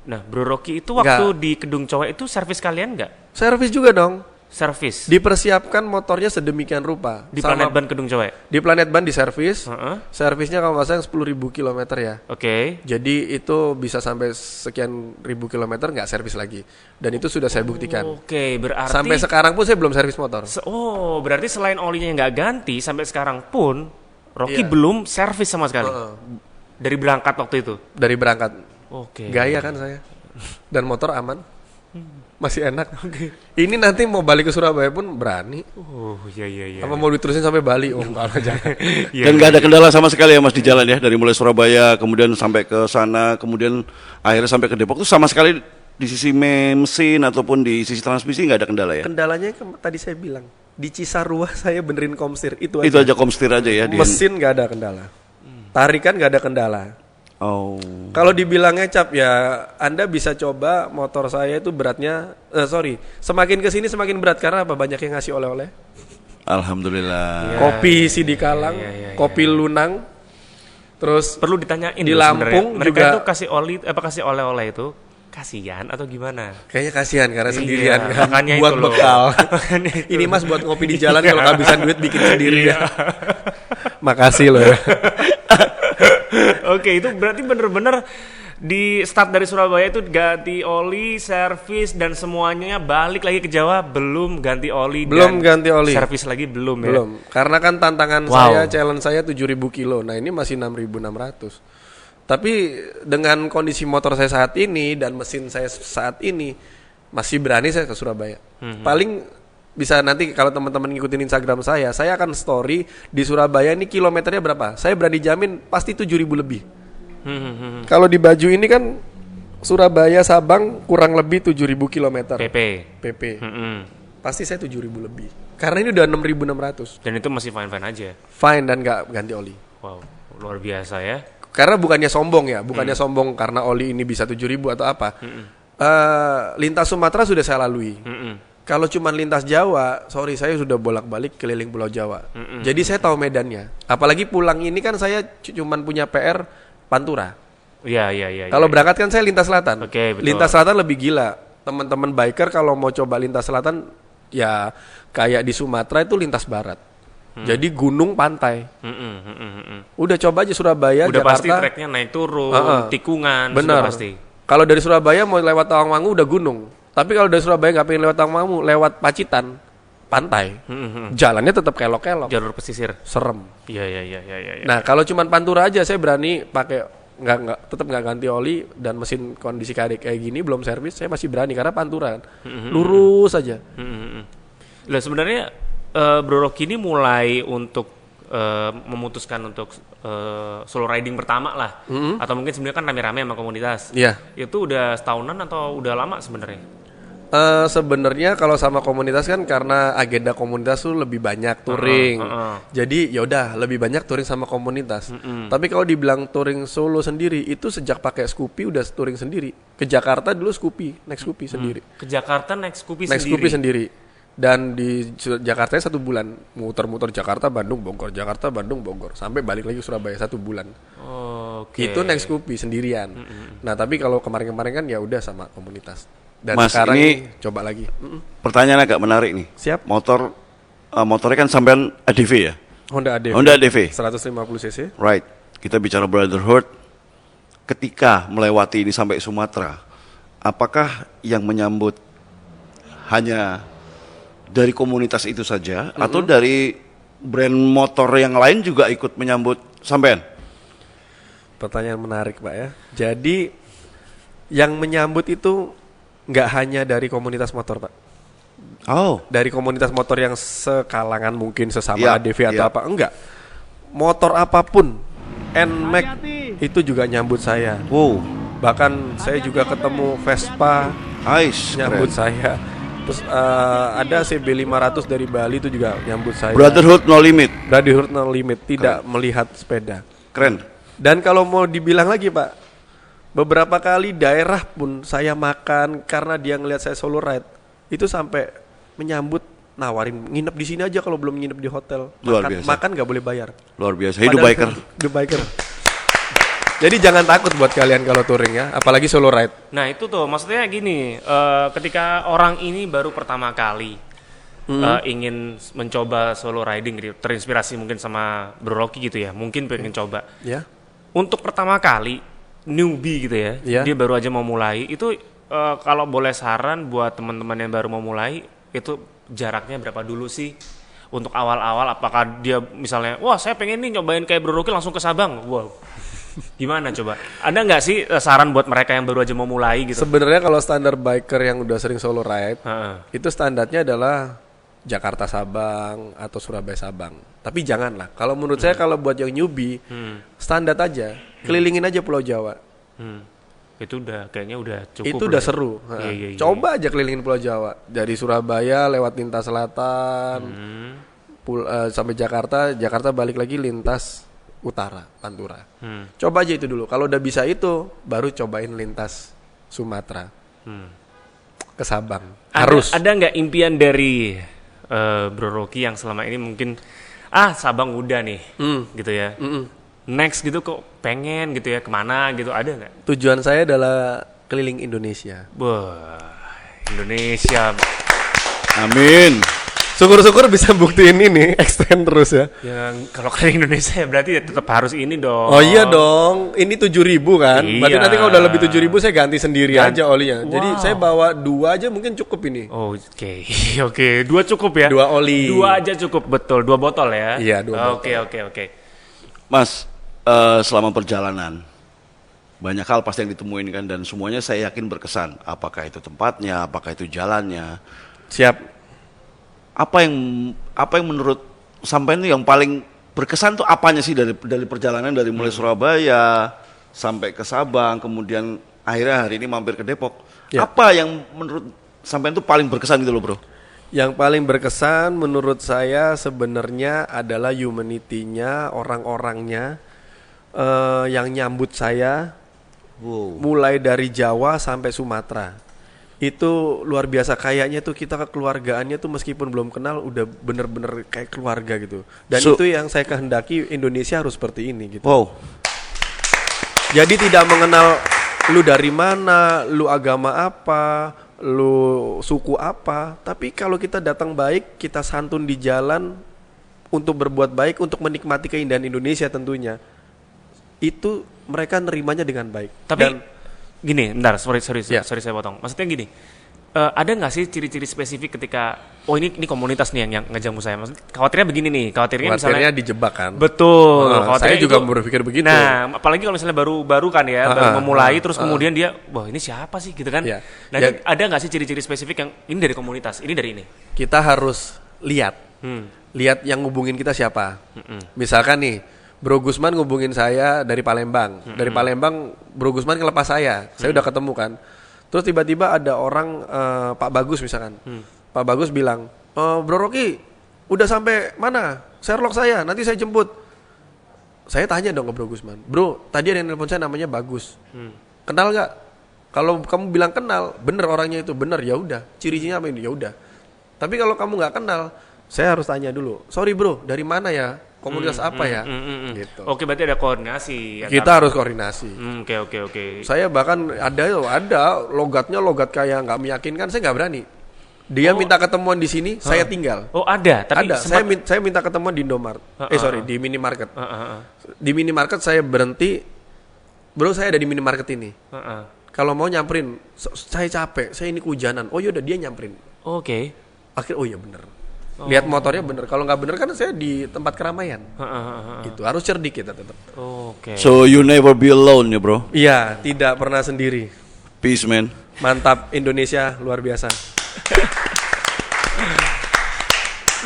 Nah, Bro Rocky itu waktu di Kedung Cowek itu servis kalian nggak? Servis juga dong. Servis. Dipersiapkan motornya sedemikian rupa. Di Planet Ban Kedung Cowek. Di Planet Ban di servis. Servisnya kalau nggak salah 10.000 kilometer ya. Oke. Jadi itu bisa sampai sekian ribu kilometer nggak servis lagi. Dan itu sudah saya buktikan. Oke, berarti sampai sekarang pun saya belum servis motor. Berarti selain olinya yang nggak ganti sampai sekarang pun Rocky belum servis sama sekali. Dari berangkat waktu itu. Dari berangkat. Oke. Gaya kan saya. Dan motor aman. Masih enak. Ini nanti mau balik ke Surabaya pun berani. Iya. Apa mau diterusin sampai Bali? Enggak lah, jangan. Dan nggak ada kendala sama sekali ya Mas di jalan ya, dari mulai Surabaya kemudian sampai ke sana, kemudian akhirnya sampai ke Depok itu sama sekali di sisi mesin ataupun di sisi transmisi nggak ada kendala ya? Kendalanya tadi saya bilang di Cisarua saya benerin komstir itu aja komstir aja ya. Mesin nggak ada kendala, tarikan nggak ada kendala. Kalau dibilangnya cap ya, Anda bisa coba motor saya itu beratnya, semakin kesini semakin berat karena apa? Banyak yang ngasih oleh-oleh. Alhamdulillah. Kopi Sidikalang, kopi Lunang, terus perlu ditanyain di Lampung mereka juga. Itu kasih kasih oleh-oleh itu kasihan atau gimana? Kayaknya kasihan karena sendirian kan. Makanya buat itu bekal. Ini Mas buat ngopi di jalan kalau kehabisan duit bikin sendiri ya. Makasih loh ya. Oke, itu berarti bener-bener di start dari Surabaya itu ganti oli, servis dan semuanya balik lagi ke Jawa belum ganti oli. Belum ganti oli. Servis lagi belum ya. Belum. Karena kan tantangan saya, challenge saya 7.000 kilo. Nah, ini masih 6.600. Tapi dengan kondisi motor saya saat ini dan mesin saya saat ini masih berani saya ke Surabaya. Paling bisa nanti kalau teman-teman ngikutin Instagram saya akan story di Surabaya ini kilometernya berapa. Saya berani jamin pasti 7.000 lebih. Kalau di baju ini kan Surabaya Sabang kurang lebih 7.000 kilometer. PP. Pasti saya 7.000 lebih. Karena ini udah 6.600. Dan itu masih fine-fine aja. Fine dan nggak ganti oli. Wow, luar biasa ya. Karena bukannya sombong ya, sombong karena oli ini bisa 7.000 atau apa. Lintas Sumatera sudah saya lalui. Kalau cuma lintas Jawa, saya sudah bolak-balik keliling Pulau Jawa. Jadi saya tahu medannya. Apalagi pulang ini kan saya cuma punya PR Pantura. Iya. Kalau berangkat kan saya lintas selatan. Oke, betul. Lintas selatan lebih gila. Teman-teman biker kalau mau coba lintas selatan, ya kayak di Sumatera itu lintas barat. Jadi gunung pantai. Udah coba aja Surabaya, udah Jakarta. Pasti treknya naik turun, tikungan. Bener. Pasti. Kalau dari Surabaya mau lewat Tawangmangu udah gunung. Tapi kalau dari Surabaya nggak pengen lewat Tawangmangu, lewat Pacitan, pantai. Jalannya tetap kelok-kelok. Jalur pesisir. Serem. Iya. Nah kalau cuman Pantura aja saya berani pakai tetap nggak ganti oli dan mesin kondisi kayak gini belum servis, saya masih berani karena Pantura lurus aja. Lah sebenarnya Bro Rocky ini mulai untuk memutuskan untuk solo riding pertama lah, atau mungkin sebenarnya kan rame-rame sama komunitas. Iya. Itu udah setahunan atau udah lama sebenarnya? Sebenarnya kalau sama komunitas kan karena agenda komunitas tuh lebih banyak touring, jadi yaudah lebih banyak touring sama komunitas. Tapi kalau dibilang touring solo sendiri itu sejak pakai Scoopy udah touring sendiri. Ke Jakarta dulu naik Scoopy sendiri. Ke Jakarta naik Scoopy sendiri. Dan di Jakarta 1 bulan muter-muter Jakarta Bandung Bogor sampai balik lagi ke Surabaya 1 bulan. Itu naik Scoopy sendirian. Nah tapi kalau kemarin-kemarin kan ya udah sama komunitas. Dan Mas, sekarang ini coba lagi. Pertanyaan agak menarik nih. Siap. Motornya kan sampean ADV ya? Honda ADV 150 cc. Right. Kita bicara brotherhood. Ketika melewati ini sampai Sumatera, apakah yang menyambut hanya dari komunitas itu saja atau dari brand motor yang lain juga ikut menyambut sampean? Pertanyaan menarik Pak ya. Jadi yang menyambut itu nggak hanya dari komunitas motor Pak. Dari komunitas motor yang sekalangan mungkin sesama ADV atau apa, enggak. Motor apapun, NMAX itu juga nyambut saya. Bahkan saya juga ketemu Vespa nyambut saya. Terus ada CB 500 dari Bali itu juga nyambut saya. Brotherhood no limit. Tidak melihat sepeda. Keren. Dan kalau mau dibilang lagi Pak, beberapa kali daerah pun saya makan karena dia ngelihat saya solo ride, itu sampai menyambut, nawarin nginep di sini aja kalau belum nginep di hotel. Makan nggak boleh bayar. Luar biasa. Hidup biker. Hidup biker. Jadi jangan takut buat kalian kalau touring ya, apalagi solo ride. Nah itu tuh maksudnya gini, ketika orang ini baru pertama kali ingin mencoba solo riding gitu, terinspirasi mungkin sama Bro Rocky gitu ya, mungkin pengen coba. Ya. Untuk pertama kali newbie gitu ya, dia baru aja mau mulai, itu kalau boleh saran buat teman-teman yang baru mau mulai, itu jaraknya berapa dulu sih? Untuk awal-awal, apakah dia misalnya, wah saya pengen nih nyobain kayak Bro Rocky langsung ke Sabang, wow. Gimana coba? Ada nggak sih saran buat mereka yang baru aja mau mulai gitu? Sebenarnya kalau standar biker yang udah sering solo ride, itu standarnya adalah Jakarta Sabang atau Surabaya Sabang. Tapi janganlah. Kalau menurut saya kalau buat yang newbie, standar aja, kelilingin aja Pulau Jawa. Itu kayaknya udah cukup. Itu udah seru. Iya. Coba aja kelilingin Pulau Jawa dari Surabaya lewat lintas selatan, sampai Jakarta balik lagi lintas utara, Pantura. Coba aja itu dulu. Kalau udah bisa itu, baru cobain lintas Sumatera ke Sabang. Harus. Ada nggak impian dari Bro Rocky yang selama ini mungkin Sabang udah nih, gitu ya. Next gitu kok pengen gitu ya kemana gitu, ada nggak? Tujuan saya adalah keliling Indonesia. Wah, Indonesia. Amin. Syukur-syukur bisa buktiin ini, extend terus ya. Yang kalau keliling Indonesia ya berarti ya tetap harus ini dong. Oh iya dong, ini 7.000 kan. Iya. Berarti nanti kalau udah lebih 7.000 saya ganti sendiri aja olinya. Wow. Jadi saya bawa 2 aja mungkin cukup ini. Oke. 2 cukup ya? 2 oli. 2 aja cukup, betul. 2 botol ya? Iya, 2 botol. Oke. Mas, selama perjalanan banyak hal pasti yang ditemuin kan, dan semuanya saya yakin berkesan. Apakah itu tempatnya, apakah itu jalannya. Siap. Apa yang menurut sampean yang paling berkesan tuh apanya sih dari perjalanan dari mulai Surabaya sampai ke Sabang, kemudian akhirnya hari ini mampir ke Depok. Ya. Apa yang menurut sampean tuh paling berkesan gitu loh, Bro? Yang paling berkesan menurut saya sebenarnya adalah humanity-nya, orang-orangnya yang nyambut saya. Wow. Mulai dari Jawa sampai Sumatera. Itu luar biasa, kayaknya tuh kita kekeluargaannya tuh meskipun belum kenal udah bener-bener kayak keluarga gitu. Dan itu yang saya kehendaki, Indonesia harus seperti ini gitu. Wow. Jadi tidak mengenal lu dari mana, lu agama apa, lu suku apa, tapi kalau kita datang baik, kita santun di jalan untuk berbuat baik, untuk menikmati keindahan Indonesia tentunya. Itu mereka nerimanya dengan baik. Tapi gini, bentar, sorry saya potong. Maksudnya gini, ada nggak sih ciri-ciri spesifik ketika ini komunitas nih yang ngejamu saya? Maksudnya khawatirnya begini nih, khawatirnya dijebak kan? Betul. Saya juga berpikir begitu. Nah, apalagi kalau misalnya baru kan ya, baru memulai, terus kemudian dia, wah ini siapa sih gitu kan? Yeah. Nah, ada nggak sih ciri-ciri spesifik yang ini dari komunitas, ini dari ini? Kita harus lihat yang ngubungin kita siapa. Misalkan nih, Bro Gusman ngubungin saya dari Palembang. Dari Palembang Bro Gusman ngelepas saya udah ketemu kan. Terus tiba-tiba ada orang Pak Bagus misalkan. Pak Bagus bilang, Bro Rocky udah sampai mana? Sherlock saya, nanti saya jemput. Saya tanya dong ke Bro Gusman, Bro tadi ada yang nelpon saya namanya Bagus. Kenal gak? Kalau kamu bilang kenal, bener orangnya itu, bener ya udah. Ciri-cirinya apa ini? Ya udah. Tapi kalau kamu nggak kenal, saya harus tanya dulu. Sorry bro, dari mana ya? Komunitas apa ya? Gitu. Oke, berarti ada koordinasi. Kita harus koordinasi. Oke. Saya bahkan ada logat kayak nggak meyakinkan, saya nggak berani. Dia minta ketemuan di sini, saya tinggal. Oh ada, tapi ada. Saya minta ketemuan di Indomaret. Di minimarket. Di minimarket saya berhenti. Bro, saya ada di minimarket ini. Kalau mau nyamperin, saya capek, saya ini kehujanan. Oh yaudah, dia nyamperin. Oke. Akhirnya, oh iya bener. Lihat motornya bener. Kalau nggak bener kan saya di tempat keramaian. Gitu. Harus cerdik kita tetap. Oke. So you never be alone ya bro? Iya, tidak pernah sendiri. Peace man. Mantap, Indonesia luar biasa.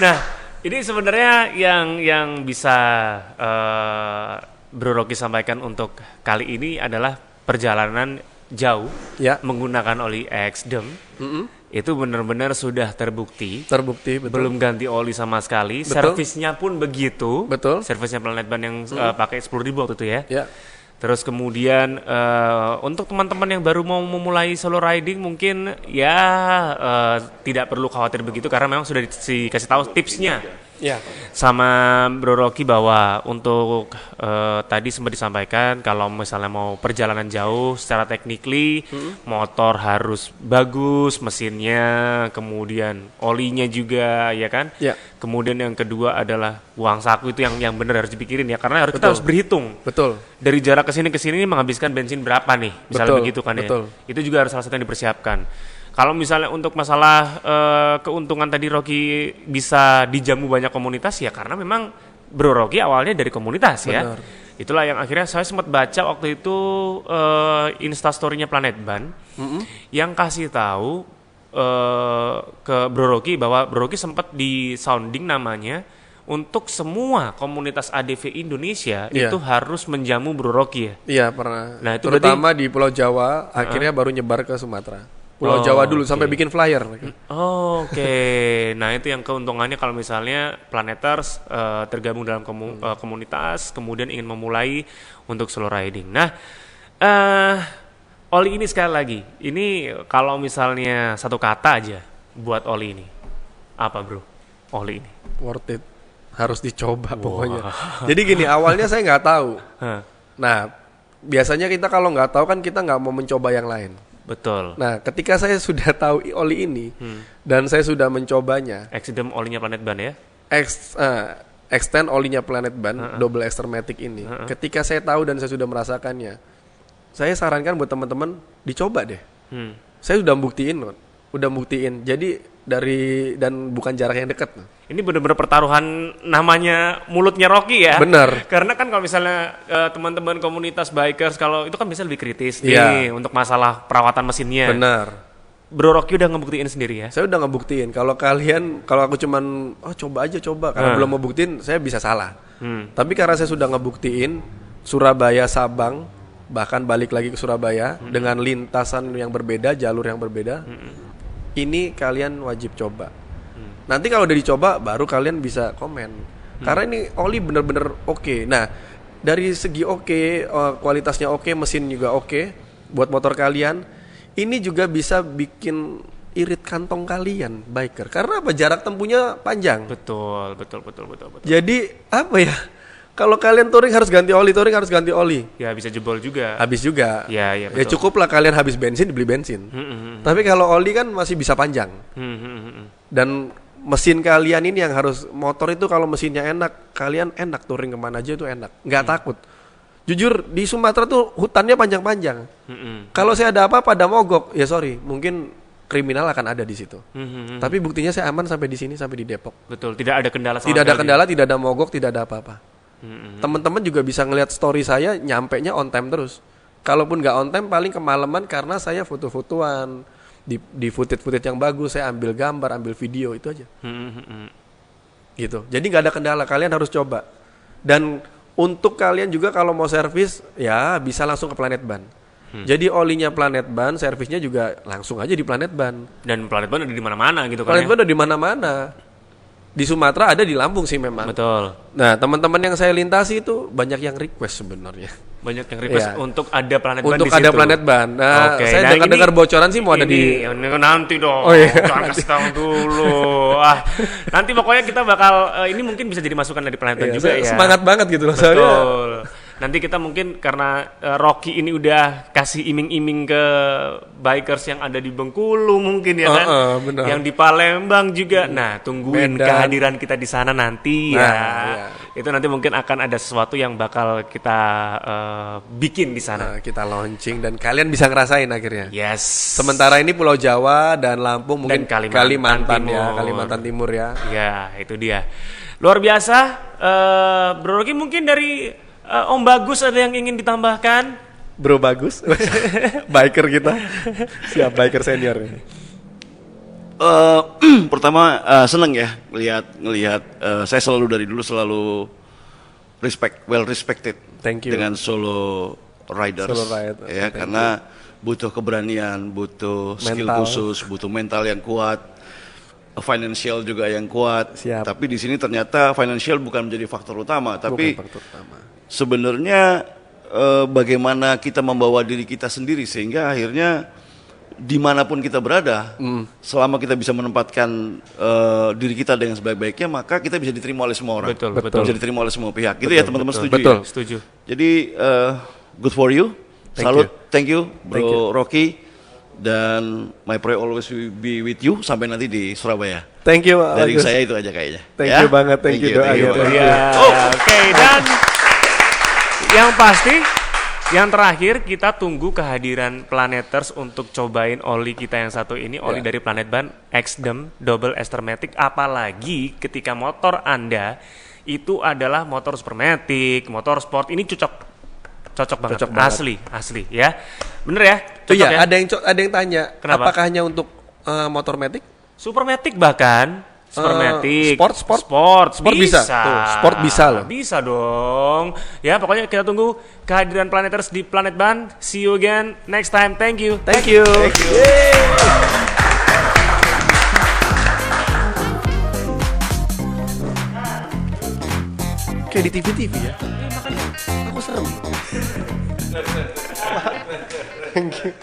Nah, ini sebenarnya yang bisa Bro Rocky sampaikan untuk kali ini adalah perjalanan jauh menggunakan oli Exdem, itu benar-benar sudah terbukti, betul. Belum ganti oli sama sekali, servisnya pun begitu, servisnya Planet Ban yang pakai 10.000 waktu itu ya. Terus kemudian untuk teman-teman yang baru mau memulai solo riding mungkin tidak perlu khawatir begitu karena memang sudah dikasih tahu tipsnya. Sama Bro Rocky bahwa untuk tadi sempat disampaikan kalau misalnya mau perjalanan jauh secara technically motor harus bagus, mesinnya, kemudian olinya juga ya kan. Kemudian yang kedua adalah uang saku itu yang benar harus dipikirin ya karena kita harus berhitung. Dari jarak ke sini menghabiskan bensin berapa nih misalnya begitu kan ya. Itu juga harus salah satu yang dipersiapkan. Kalau misalnya untuk masalah keuntungan tadi Rocky bisa dijamu banyak komunitas ya karena memang Bro Rocky awalnya dari komunitas ya. Itulah yang akhirnya saya sempat baca waktu itu instastory-nya Planet Ban yang kasih tahu ke Bro Rocky bahwa Bro Rocky sempat di sounding namanya untuk semua komunitas ADV Indonesia itu harus menjamu Bro Rocky ya. Iya pernah. Nah, itu terutama di Pulau Jawa akhirnya baru nyebar ke Sumatera. Pulau Jawa dulu sampai bikin flyer. Nah itu yang keuntungannya kalau misalnya Planeters tergabung dalam komunitas kemudian ingin memulai untuk solo riding. Nah oli ini sekali lagi, ini kalau misalnya satu kata aja buat oli ini apa bro? Oli ini worth it, harus dicoba pokoknya. Jadi gini, awalnya saya nggak tahu. Nah biasanya kita kalau nggak tahu kan kita nggak mau mencoba yang lain. Betul. Nah, ketika saya sudah tahu oli ini dan saya sudah mencobanya, Exdem olinya Planet Ban ya? Extend olinya Planet Ban, double extrematic ini. Ketika saya tahu dan saya sudah merasakannya, saya sarankan buat teman-teman dicoba deh. Saya udah buktiin. Jadi dan bukan jarak yang dekat. Ini benar-benar pertaruhan namanya mulutnya Rocky ya. Benar. Karena kan kalau misalnya teman-teman komunitas bikers kalau itu kan bisa lebih kritis nih untuk masalah perawatan mesinnya. Benar. Bro Rocky udah ngebuktiin sendiri ya. Saya udah ngebuktiin. Kalau aku cuman coba karena belum mau buktiin saya bisa salah. Tapi karena saya sudah ngebuktiin Surabaya Sabang bahkan balik lagi ke Surabaya dengan lintasan yang berbeda, jalur yang berbeda. Ini kalian wajib coba. Nanti kalau udah dicoba baru kalian bisa komen. Karena ini oli bener-bener oke. Nah, dari segi kualitasnya oke, mesin juga oke buat motor kalian. Ini juga bisa bikin irit kantong kalian biker. Karena apa? Jarak tempuhnya panjang. Betul. Jadi apa ya? Kalau kalian touring harus ganti oli. Ya bisa jebol juga. Habis juga. Ya betul. Ya cukuplah kalian habis bensin dibeli bensin. Tapi kalau oli kan masih bisa panjang. Dan mesin kalian ini yang harus motor itu kalau mesinnya enak, kalian enak touring kemana aja itu enak. Nggak takut. Jujur di Sumatera tuh hutannya panjang-panjang. Kalau saya ada apa-apa ada mogok, ya sorry, mungkin kriminal akan ada di situ. Tapi buktinya saya aman sampai di sini, sampai di Depok. Betul, tidak ada kendala sama sekali. Tidak ada kendala, tidak ada mogok, tidak ada apa-apa. Teman-teman juga bisa ngelihat story saya nyampenya on time terus. Kalaupun nggak on time paling kemalaman karena saya foto-fotoan di footage yang bagus, saya ambil gambar, ambil video itu aja. Gitu. Jadi nggak ada kendala, kalian harus coba. Dan untuk kalian juga kalau mau servis ya bisa langsung ke Planet Ban. Jadi olinya Planet Ban, servisnya juga langsung aja di Planet Ban. Dan Planet Ban ada di mana-mana gitu kan. Planet Ban ada di mana-mana. Di Sumatera ada, di Lampung sih memang. Betul. Nah, teman-teman yang saya lintasi itu banyak yang request sebenarnya. Banyak yang request untuk ada Planet Ban di situ. Untuk ada Planet Ban. Nah, saya dengar bocoran sih mau ada di nanti dong. Jangan kasih tahu dulu. Nanti pokoknya kita bakal ini mungkin bisa jadi masukan dari Planet Ban juga ya. Semangat banget gitu loh. Betul. Nanti kita mungkin karena Rocky ini udah kasih iming-iming ke bikers yang ada di Bengkulu mungkin ya kan, yang di Palembang juga. Nah, tungguin kehadiran kita di sana nanti ya. Itu nanti mungkin akan ada sesuatu yang bakal kita bikin di sana. Kita launching dan kalian bisa ngerasain akhirnya. Yes. Sementara ini Pulau Jawa dan Lampung mungkin dan Kalimantan Timur ya. Ya, itu dia. Luar biasa. Bro Rocky mungkin dari Om Bagus ada yang ingin ditambahkan? Bro Bagus, biker kita, siap biker senior. Pertama seneng ya ngelihat saya selalu dari dulu selalu well respected. Thank you. Dengan solo riders, ya, karena butuh keberanian, butuh skill khusus, butuh mental yang kuat, financial juga yang kuat. Siap. Tapi di sini ternyata financial bukan menjadi faktor utama, tapi sebenarnya bagaimana kita membawa diri kita sendiri sehingga akhirnya dimanapun kita berada, selama kita bisa menempatkan diri kita dengan sebaik-baiknya, maka kita bisa diterima oleh semua orang. Betul. Bisa diterima oleh semua pihak. Gitu ya teman-teman, setuju? Betul. Ya? Setuju. Jadi good for you. Salut, thank you Bro Rocky. Dan my prayer always will be with you sampai nanti di Surabaya. Thank you. Dari saya itu aja kayaknya. Thank you banget, thank you doanya. Oke, dan yang pasti, yang terakhir kita tunggu kehadiran Planeters untuk cobain oli kita yang satu ini, oli dari Planet Ban XDEM Double Estermatic. Apalagi ketika motor Anda itu adalah motor Supermatic, motor sport, ini cocok banget. Asli ya. Bener ya? Cocok ya? Ada yang tanya, kenapa? Apakah hanya untuk motor Matic? Supermatic bahkan. Supermatic. Sport bisa. Tuh, sport bisa loh. Bisa dong. Ya, pokoknya kita tunggu kehadiran Planeters di Planet Ban. See you again next time. Thank you. Thank you. Kayak di TV-TV ya. Aku serem. Thank you.